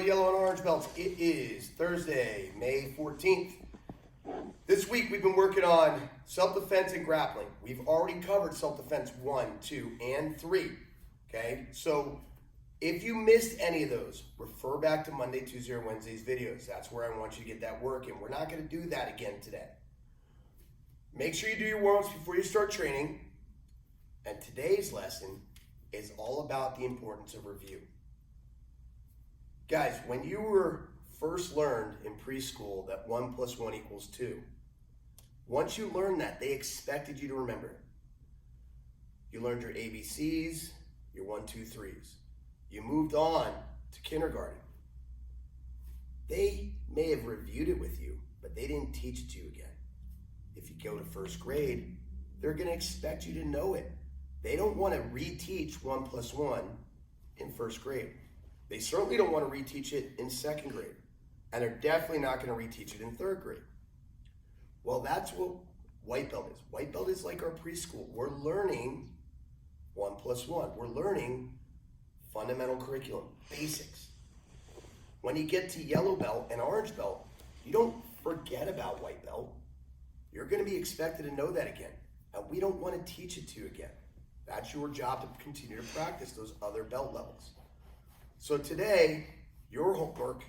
Yellow and orange belts. It is Thursday, May 14th. This week we've been working on self-defense and grappling. We've already covered self-defense 1, 2, and 3. Okay, so if you missed any of those, refer back to Monday, Tuesday, or Wednesday's videos. That's where I want you to get that work in. We're not going to do that again today. Make sure you do your warm-ups before you start training. And today's lesson is all about the importance of review. Guys, when you were first learned in preschool that 1 + 1 = 2, once you learned that, they expected you to remember it. You learned your ABCs, your 1, 2, 3s. You moved on to kindergarten. They may have reviewed it with you, but they didn't teach it to you again. If you go to first grade, they're going to expect you to know it. They don't want to reteach 1 + 1 in first grade. They certainly don't want to reteach it in second grade. And they're definitely not going to reteach it in third grade. Well, that's what white belt is. White belt is like our preschool. We're learning 1 + 1. We're learning fundamental curriculum, basics. When you get to yellow belt and orange belt, you don't forget about white belt. You're going to be expected to know that again. And we don't want to teach it to you again. That's your job to continue to practice those other belt levels. So today, your homework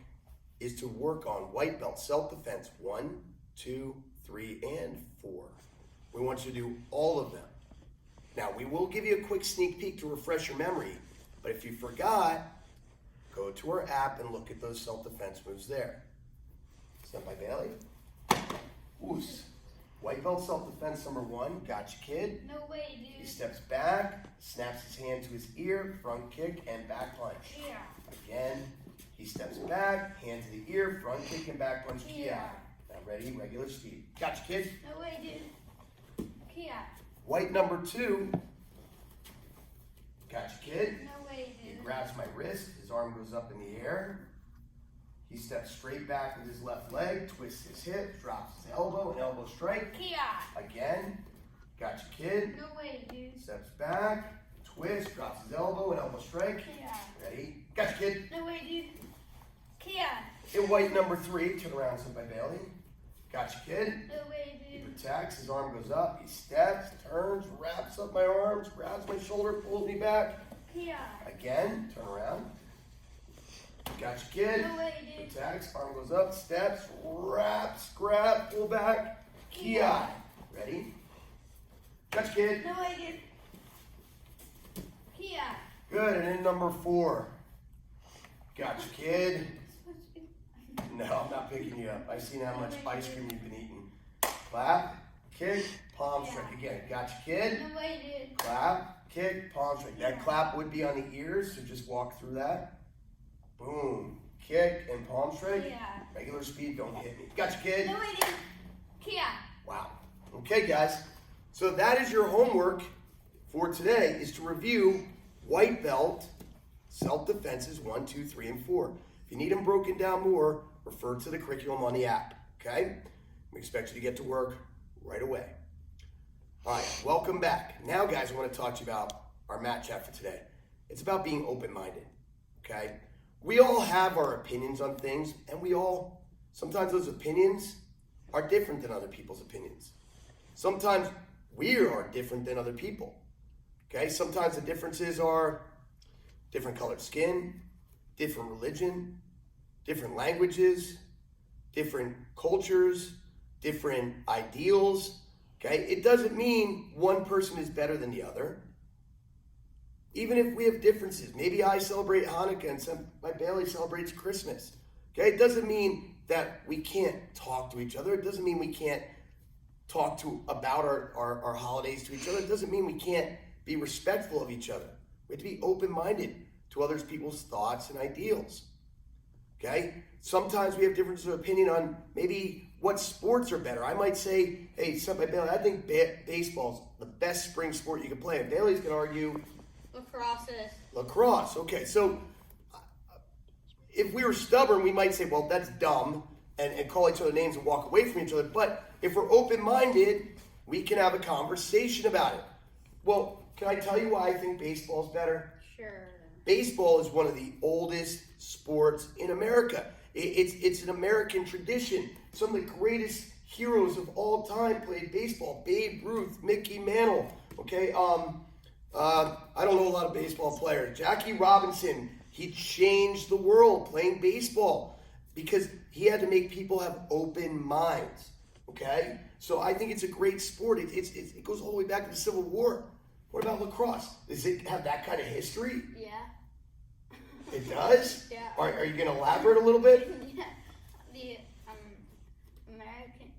is to work on white belt self-defense 1, 2, 3, and 4. We want you to do all of them. Now, we will give you a quick sneak peek to refresh your memory, but if you forgot, go to our app and look at those self-defense moves there. Stand by Bailey. Oos. White belt self-defense number 1, gotcha kid. No way, dude. He steps back, snaps his hand to his ear, front kick, and back punch. Yeah. Again, he steps back, hand to the ear, front kick, and back punch. Yeah. Now ready, regular speed. Gotcha kid. No way, dude. Kia. White number 2, gotcha kid. No way, He dude. grabs my wrist, his arm goes up in the air. He steps straight back with his left leg, twists his hip, drops his elbow, and elbow strike. Kia. Again, gotcha kid. No way, dude. Steps back, twist, drops his elbow, and elbow strike. Kia. Ready? Gotcha kid. No way, dude. Kia. In white number 3, turn around, sit by Bailey. Gotcha kid. No way, He dude. protects, his arm goes up, he steps, turns, wraps up my arms, grabs my shoulder, pulls me back. Kia. Again, turn around. Gotcha kid. No way, dude. Protects, arm goes up, steps, wraps, grab, pull back. Ki. Ready? Gotcha kid. No way, dude. Kia. Good, and in number 4. Gotcha kid. No, I'm not picking you up. I've seen how much ice cream you've been eating. Clap, kick, palm strike. Again, gotcha kid. No way, dude. Clap, kick, palm strike. That clap would be on the ears, so just walk through that. Boom, kick, and palm strike. Yeah. Regular speed, don't hit me. Gotcha kid. No way, dude. Kia. Wow. Okay, guys. So that is your homework for today, is to review white belt self-defenses 1, 2, 3, and 4. If you need them broken down more, refer to the curriculum on the app, okay? We expect you to get to work right away. All right, welcome back. Now, guys, I want to talk to you about our mat chat for today. It's about being open-minded, okay? We all have our opinions on things, and sometimes those opinions are different than other people's opinions. Sometimes we are different than other people, okay? Sometimes the differences are different colored skin, different religion, different languages, different cultures, different ideals, okay? It doesn't mean one person is better than the other. Even if we have differences, maybe I celebrate Hanukkah and my Bailey celebrates Christmas, okay? It doesn't mean that we can't talk to each other. It doesn't mean we can't talk about our holidays to each other. It doesn't mean we can't be respectful of each other. We have to be open-minded to other people's thoughts and ideals, okay? Sometimes we have differences of opinion on maybe what sports are better. I might say, hey, Bailey, I think baseball's the best spring sport you can play. And Bailey's going to argue lacrosse. Okay, so if we were stubborn, we might say, well, that's dumb, and call each other names and walk away from each other. But if we're open-minded, we can have a conversation about it. Well, can I tell you why I think baseball's better? Sure. baseball is one of the oldest sports in America. It's an American tradition. Some of the greatest heroes of all time played baseball. Babe Ruth, Mickey Mantle. Okay, I don't know a lot of baseball players. Jackie Robinson, he changed the world playing baseball because he had to make people have open minds. Okay, so I think it's a great sport. It goes all the way back to the Civil War. What about lacrosse? Does it have that kind of history? Yeah. It does? Yeah. Are you going to elaborate a little bit? Yeah. The American,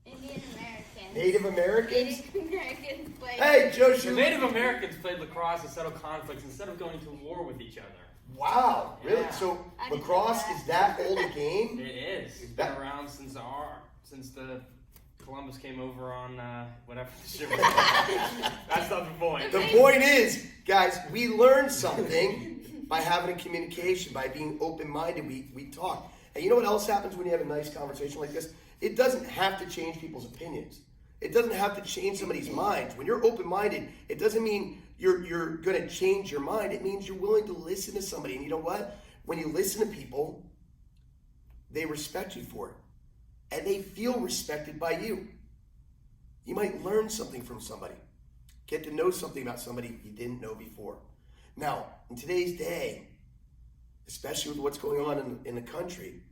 Indian Americans. Native Americans? Native Americans played. Hey, Joe The Shu. Native Americans played lacrosse to settle conflicts instead of going to war with each other. Wow, really? Yeah. So I didn't lacrosse know is that old a game? It is. It's been around since the Columbus came over on whatever the ship was called. That's not the point. The point is, guys, we learn something by having a communication, by being open-minded. We talk. And you know what else happens when you have a nice conversation like this? It doesn't have to change people's opinions. It doesn't have to change somebody's minds. When you're open-minded, it doesn't mean you're going to change your mind. It means you're willing to listen to somebody. And you know what? When you listen to people, they respect you for it. And they feel respected by you. You might learn something from somebody. Get to know something about somebody you didn't know before. Now, in today's day, especially with what's going on in the country,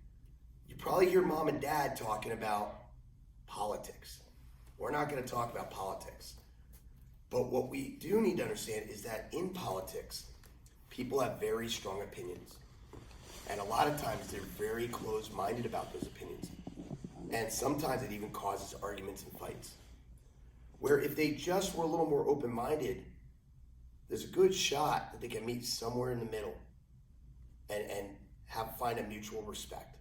you probably hear mom and dad talking about politics. We're not going to talk about politics. But what we do need to understand is that in politics, people have very strong opinions. And a lot of times they're very closed-minded about those opinions. And sometimes it even causes arguments and fights. Where if they just were a little more open-minded, there's a good shot that they can meet somewhere in the middle and find a mutual respect.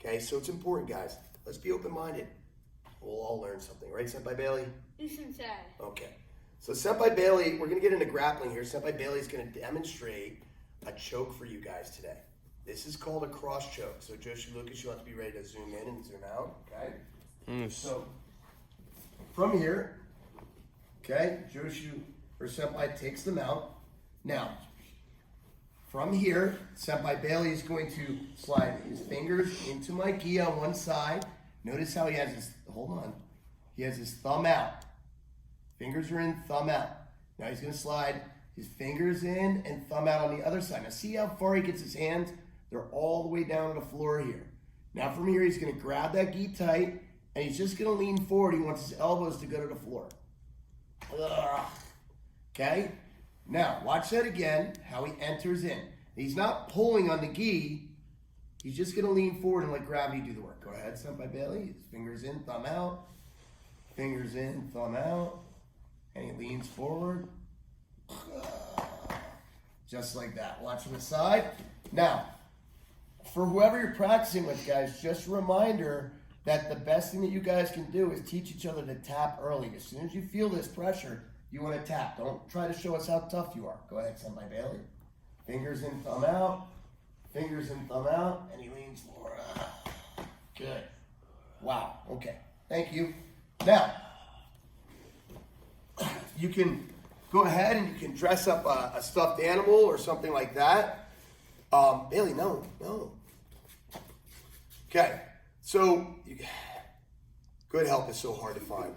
Okay, so it's important, guys. Let's be open-minded. We'll all learn something, right, Senpai Bailey? Okay. So Senpai Bailey, we're going to get into grappling here. Senpai Bailey is going to demonstrate a choke for you guys today. This is called a cross choke. So Joshi Lucas, you'll have to be ready to zoom in and zoom out, okay? So from here, okay, Joshi or Senpai takes them out. Now, from here, Senpai Bailey is going to slide his fingers into my gi on one side. Notice how he has his, hold on, he has his thumb out. Fingers are in, thumb out. Now he's going to slide his fingers in and thumb out on the other side. Now see how far he gets his hands? They're all the way down on the floor here. Now from here, he's going to grab that gi tight, and he's just going to lean forward. He wants his elbows to go to the floor. Okay? Now, watch that again, how he enters in. He's not pulling on the gi. He's just going to lean forward and let gravity do the work. Go ahead, Senpai Bailey. His fingers in, thumb out. Fingers in, thumb out. And he leans forward. Just like that. Watch from the side. Now, for whoever you're practicing with, guys, just a reminder that the best thing that you guys can do is teach each other to tap early. As soon as you feel this pressure, you want to tap. Don't try to show us how tough you are. Go ahead, Senpai Bailey. Fingers in, thumb out. Fingers in, thumb out. And he leans forward. Good. Wow. Okay. Thank you. Now, you can go ahead and you can dress up a stuffed animal or something like that. Bailey, no. Okay, so good help is so hard to find.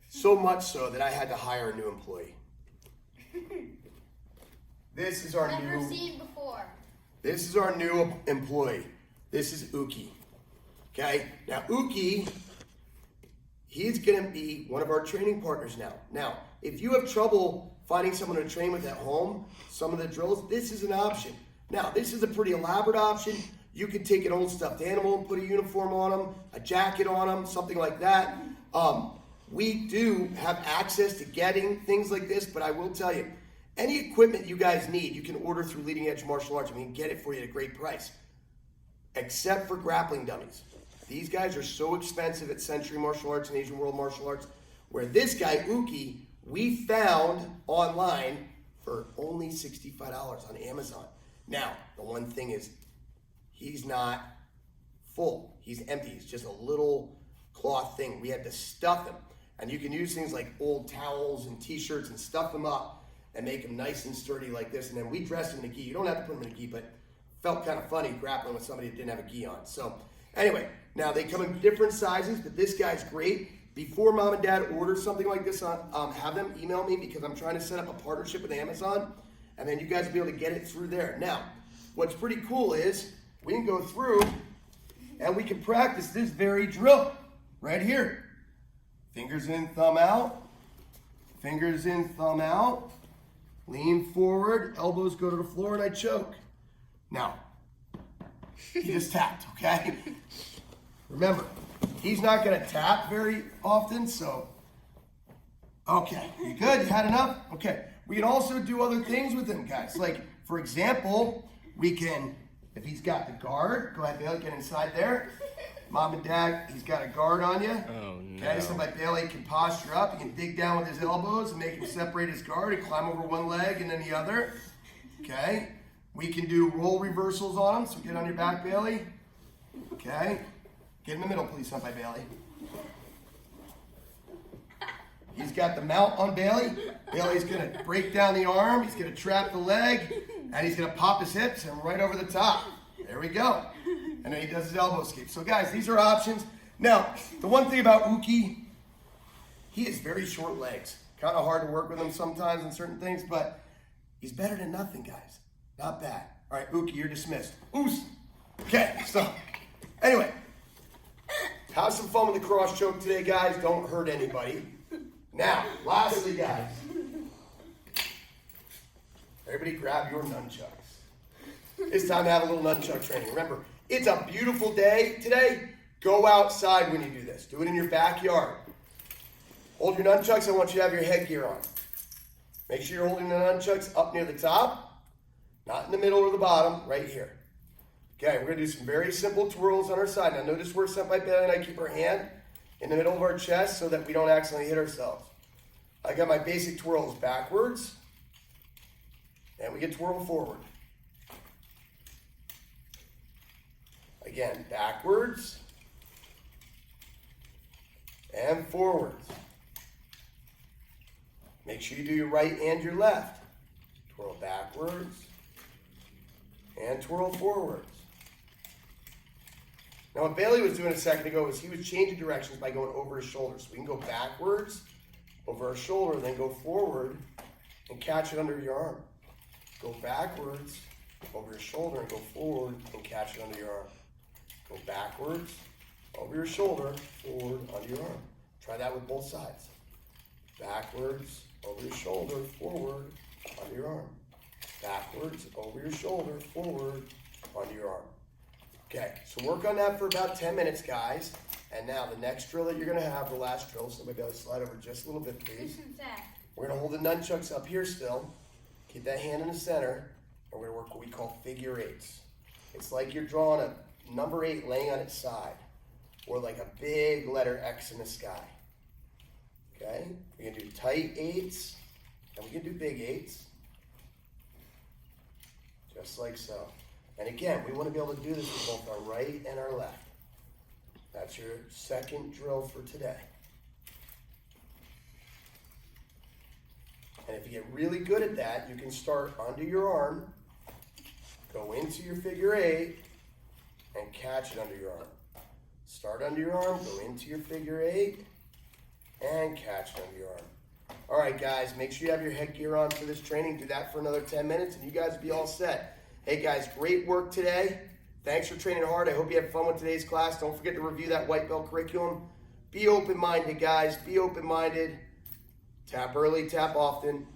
So much so that I had to hire a new employee. This is our Never new. seen before. This is our new employee. This is Uki. Okay, now Uki, he's gonna be one of our training partners now. Now, if you have trouble finding someone to train with at home, some of the drills, this is an option. Now, this is a pretty elaborate option. You could take an old stuffed animal and put a uniform on them, a jacket on them, something like that. We do have access to getting things like this, but I will tell you, any equipment you guys need, you can order through Leading Edge Martial Arts. We can get it for you at a great price, except for grappling dummies. These guys are so expensive at Century Martial Arts and Asian World Martial Arts, where this guy, Uki, we found online for only $65 on Amazon. Now, the one thing is, he's not full. He's empty. It's just a little cloth thing. We had to stuff him. And you can use things like old towels and t-shirts and stuff them up. and make them nice and sturdy like this. And then we dress them in a gi. You don't have to put them in a gi, but felt kind of funny grappling with somebody that didn't have a gi on. So anyway, now they come in different sizes, but this guy's great. Before mom and dad order something like this, have them email me because I'm trying to set up a partnership with Amazon, and then you guys will be able to get it through there. Now, what's pretty cool is we can go through and we can practice this very drill right here. Fingers in, thumb out. Fingers in, thumb out. Lean forward, elbows go to the floor, and I choke. Now, he just tapped, okay? Remember, he's not gonna tap very often, so, okay, you good? You had enough? Okay, we can also do other things with him, guys. Like, for example, we can, if he's got the guard, go ahead, Bailey, get inside there. Mom and dad, he's got a guard on you. Oh, no. Okay, so my Bailey can posture up. He can dig down with his elbows and make him separate his guard and climb over one leg and then the other. Okay, we can do roll reversals on him. So get on your back, Bailey. Okay, get in the middle, please, Senpai Bailey. He's got the mount on Bailey. Bailey's gonna break down the arm. He's gonna trap the leg, and he's gonna pop his hips and right over the top. There we go. And then he does his elbow escape. So guys, these are options. Now, the one thing about Uki, he has very short legs. Kind of hard to work with him sometimes in certain things, but he's better than nothing, guys. Not bad. All right, Uki, you're dismissed. Oos. Okay, so anyway, have some fun with the cross choke today, guys. Don't hurt anybody. Now, lastly, guys, everybody grab your nunchucks. It's time to have a little nunchuck training. Remember, it's a beautiful day today. Go outside when you do this. Do it in your backyard. Hold your nunchucks. I want you to have your headgear on. Make sure you're holding the nunchucks up near the top, not in the middle or the bottom, right here. Okay, we're going to do some very simple twirls on our side. Now notice where Senpai Bailey and I keep our hand in the middle of our chest so that we don't accidentally hit ourselves. I got my basic twirls backwards, and we get twirled forward. Again, backwards and forwards. Make sure you do your right and your left. Twirl backwards and twirl forwards. Now what Bailey was doing a second ago was he was changing directions by going over his shoulder. So we can go backwards, over our shoulder, then go forward and catch it under your arm. Go backwards, over your shoulder, and go forward and catch it under your arm. Go backwards, over your shoulder, forward, under your arm. Try that with both sides. Backwards, over your shoulder, forward, under your arm. Backwards, over your shoulder, forward, under your arm. Okay, so work on that for about 10 minutes, guys. And now the next drill that you're going to have, the last drill, so maybe I'll slide over just a little bit, please. We're going to hold the nunchucks up here still. Keep that hand in the center. And we're going to work what we call figure eights. It's like you're drawing a number 8 laying on its side, or like a big letter X in the sky. Okay? We can do tight 8s, and we can do big 8s. Just like so. And again, we want to be able to do this with both our right and our left. That's your second drill for today. And if you get really good at that, you can start under your arm, go into your figure 8, and catch it under your arm. Start under your arm, go into your figure 8, and catch it under your arm. All right, guys, make sure you have your headgear on for this training. Do that for another 10 minutes, and you guys will be all set. Hey, guys, great work today. Thanks for training hard. I hope you had fun with today's class. Don't forget to review that white belt curriculum. Be open-minded, guys. Be open-minded. Tap early, tap often.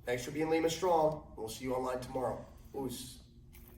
Thanks for being Lima Strong. We'll see you online tomorrow. Oos.